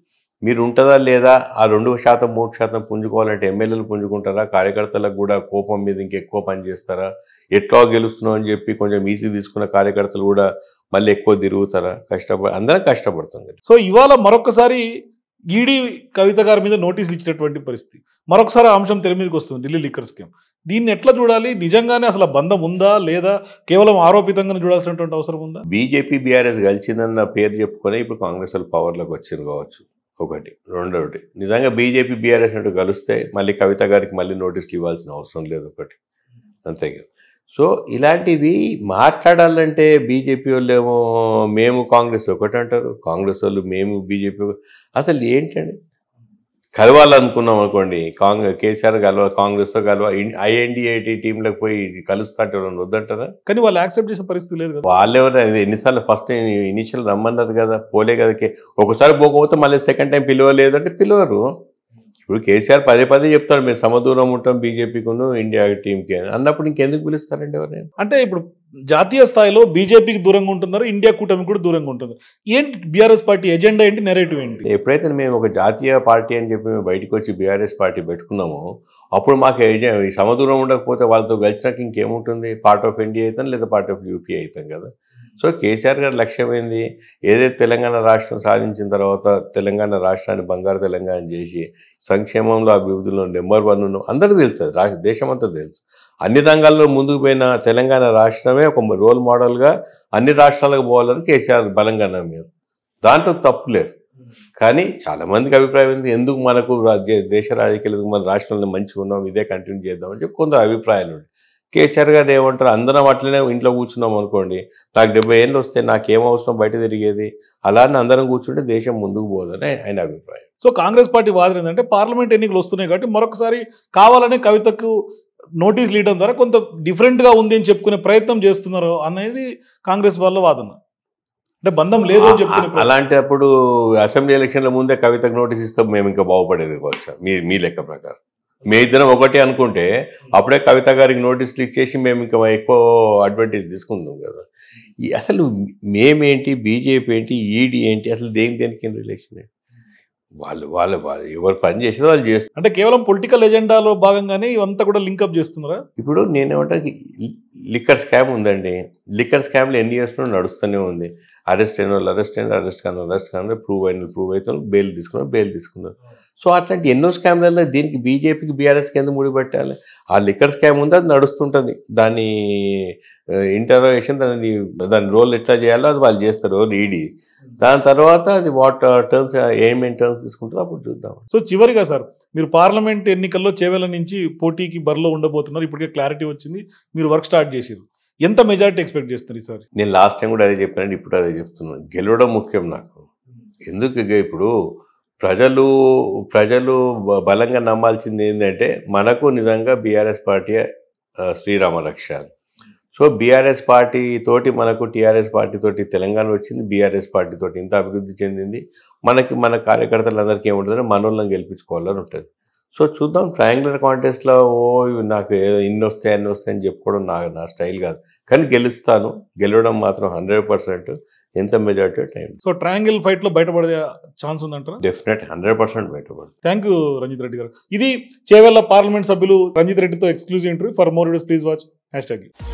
మీరు ఉంటుందా లేదా, ఆ 2% 3% పుంజుకోవాలంటే ఎమ్మెల్యేలు పుంజుకుంటారా, కార్యకర్తలకు కూడా కోపం మీద ఇంకెక్కువ పని చేస్తారా, ఎట్లా గెలుస్తున్నాం అని చెప్పి కొంచెం ఈజీ తీసుకున్న కార్యకర్తలు కూడా మళ్ళీ ఎక్కువ తిరుగుతారా, అందరం కష్టపడుతుంది. సో ఇవాళ మరొకసారి ఈడీ కవిత గారి మీద నోటీసులు ఇచ్చినటువంటి పరిస్థితి, మరొకసారి ఆ అంశం తెర మీదకి వస్తుంది, ఢిల్లీ లిక్కర్ స్కామ్. దీన్ని ఎట్లా చూడాలి? నిజంగానే అసలు బంధం ఉందా లేదా కేవలం ఆరోపితంగా చూడాల్సినటువంటి అవసరం ఉందా? బీజేపీ బీఆర్ఎస్ కలిసిందన్న పేరు చెప్పుకొని ఇప్పుడు కాంగ్రెస్ వాళ్ళు పవర్లోకి వచ్చింది కావచ్చు, ఒకటి. రెండోటి, నిజంగా బీజేపీ బీఆర్ఎస్ అంటూ కలిస్తే మళ్ళీ కవిత గారికి మళ్ళీ నోటీసులు ఇవ్వాల్సిన అవసరం లేదు, ఒకటి. అంతే కదా. సో ఇలాంటివి మాట్లాడాలంటే బీజేపీ వాళ్ళు ఏమో మేము కాంగ్రెస్ ఒకటి అంటారు, కాంగ్రెస్ వాళ్ళు మేము బీజేపీ. అసలు ఏంటండి, కలవాలనుకున్నాం అనుకోండి, కేసీఆర్ కాంగ్రెస్తో ఐఎన్డీఏ టీంలోకి పోయి కలుస్తా అంటే వద్దంటారా? కానీ వాళ్ళు యాక్సెప్ట్ చేసే పరిస్థితి లేదు కదా. వాళ్ళు ఎవరు ఎన్నిసార్లు ఫస్ట్ ఇనిషియల్ రమ్మన్నారు కదా, పోలే కదా. ఒకసారి పోకపోతే మళ్ళీ సెకండ్ టైం పిలవలేదు అంటే పిలవరు. ఇప్పుడు కేసీఆర్ పదే చెప్తాడు మేము సమదూరం ఉంటాం బీజేపీకును ఇండియా టీంకి అని అన్నప్పుడు ఇంకెందుకు పిలుస్తారండి ఎవరైనా? అంటే ఇప్పుడు జాతీయ స్థాయిలో బీజేపీకి దూరంగా ఉంటున్నారు, ఇండియా కూటమికి కూడా దూరంగా ఉంటుంది. ఏంటి బీఆర్ఎస్ పార్టీ ఎజెండా ఏంటి, నెరేటివ్ ఏంటి? ఎప్పుడైతే మేము ఒక జాతీయ పార్టీ అని చెప్పి మేము బయటకు వచ్చి బీఆర్ఎస్ పార్టీ పెట్టుకున్నామో అప్పుడు మాకు ఈ సమదూరం ఉండకపోతే వాళ్ళతో కలిసినాక ఇంకేముంటుంది, పార్ట్ ఆఫ్ ఎన్డీఏ అవుతాం లేదా పార్ట్ ఆఫ్ యూపీ అవుతాం కదా. సో కేసీఆర్ గారి లక్ష్యం ఏంది, ఏదైతే తెలంగాణ రాష్ట్రం సాధించిన తర్వాత తెలంగాణ రాష్ట్రాన్ని బంగారు తెలంగాణ చేసి సంక్షేమంలో అభివృద్ధిలో నెంబర్ 1 అందరికీ తెలుసు, దేశం అంతా తెలుసు. అన్ని రంగాల్లో ముందుకు పోయిన తెలంగాణ రాష్ట్రమే ఒక రోల్ మోడల్గా అన్ని రాష్ట్రాలకు పోవాలని కేసీఆర్ బలంగా నమ్మారు. దాంట్లో తప్పు లేదు. కానీ చాలామందికి అభిప్రాయం ఉంది, ఎందుకు మనకు దేశ రాజకీయాలు మన రాష్ట్రంలో మంచిగా ఉన్నాం, ఇదే కంటిన్యూ చేద్దామని చెప్పి కొంత అభిప్రాయాలు ఉన్నాయి. కేసీఆర్ గారు ఏమంటారు, అందరం అట్లనే ఇంట్లో కూర్చున్నాం అనుకోండి, నాకు 70 ఏళ్ళు వస్తే నాకేం అవసరం బయట తిరిగేది, అలానే అందరం కూర్చుంటే దేశం ముందుకు పోదని ఆయన అభిప్రాయం. సో కాంగ్రెస్ పార్టీ వాదన ఏంటంటే పార్లమెంట్ ఎన్నికలు వస్తున్నాయి కాబట్టి మరొకసారి కావాలనే కవితకు నోటీసులు ఇవ్వడం ద్వారా కొంత డిఫరెంట్గా ఉంది అని చెప్పుకునే ప్రయత్నం చేస్తున్నారు అనేది కాంగ్రెస్ వాళ్ళ వాదన. అంటే బంధం లేదు అని చెప్పుకునే. అలాంటప్పుడు అసెంబ్లీ ఎలక్షన్ల ముందే కవితకు నోటీస్ ఇస్తే మేము ఇంకా బాగుపడేది కావచ్చు మీ లెక్క ప్రకారం. మీ ఇద్దరం ఒకటి అనుకుంటే అప్పుడే కవిత గారికి నోటీసులు ఇచ్చేసి మేము ఇంకా ఎక్కువ అడ్వాంటేజ్ తీసుకుందాం కదా. అసలు మేమేంటి, బీజేపీ ఏంటి, ఈడీ ఏంటి, అసలు దేనికి రిలేషన్ ఏంటి? వాళ్ళు ఎవరు పని చేసేది వాళ్ళు చేస్తారు. అంటే కేవలం పొలిటికల్ ఎజెండాలో భాగంగానే ఇవంతా కూడా లింకప్ చేస్తున్నారా? ఇప్పుడు నేనేమంటాను, లిక్కర్ స్కామ్ ఉందండి. లిక్కర్ స్కామ్లో ఎన్ని ఇయర్స్ నుండి నడుస్తూనే ఉంది. అరెస్ట్ అయిన వాళ్ళు అరెస్ట్ కానీ ప్రూవ్ అవుతారు, బెయిల్ తీసుకున్నారు. సో అట్లాంటి ఎన్నో స్కామ్లలో దీనికి బీజేపీకి బీఆర్ఎస్కి ఎందుకు ముడిపెట్టాలి? ఆ లిక్కర్ స్కామ్ ఉంది, అది నడుస్తుంటుంది. దాని ఇంటరోగేషన్, దాని రోల్ ఎట్లా చేయాలో అది వాళ్ళు చేస్తారు, ఈడీ. దాని తర్వాత అది టర్మ్స్ ఏమేమి టర్మ్స్ తీసుకుంటారో అప్పుడు చూద్దాం. సో చివరిగా సార్, మీరు పార్లమెంట్ ఎన్నికల్లో చేవెళ్ళ నుంచి పోటీకి బరిలో ఉండబోతున్నారు, ఇప్పటికే క్లారిటీ వచ్చింది, మీరు వర్క్ స్టార్ట్ చేసారు. ఎంత మెజారిటీ ఎక్స్పెక్ట్ చేస్తారు ఈసారి? నేను లాస్ట్ టైం కూడా అదే చెప్పానండి, ఇప్పుడు అదే చెప్తున్నాను. గెలవడం ముఖ్యం నాకు. ఎందుకు ఇప్పుడు ప్రజలు బలంగా నమ్మాల్సింది ఏంటంటే మనకు నిజంగా బీఆర్ఎస్ పార్టీ శ్రీరామ రక్ష. సో బీఆర్ఎస్ పార్టీ తోటి మనకు టీఆర్ఎస్ పార్టీ తోటి తెలంగాణ వచ్చింది, బీఆర్ఎస్ పార్టీ తోటి ఇంత అభివృద్ధి చెందింది. మన కార్యకర్తలందరికీ ఏముంటుందంటే మనోళ్ళని గెలిపించుకోవాలని ఉంటుంది. సో చూద్దాం, ట్రయాంగులర్ కాంటెస్ట్లో నాకు ఇన్ని వస్తాయి అన్ని వస్తాయి అని చెప్పుకోవడం నా స్టైల్ కాదు. కానీ గెలుస్తాను, గెలవడం మాత్రం 100%. ఎంత majority time so triangle fight లో బయటపడే ఛాన్స్ ఉందంటారా? డెఫినెట్ 100% బయటపడుతుంది. థ్యాంక్ యూ రంజిత్ రెడ్డి గారు. ఇది చేవెళ్ల పార్లమెంట్ సభ్యులు రంజిత్ రెడ్డితో exclusive interview. For more videos please watch #.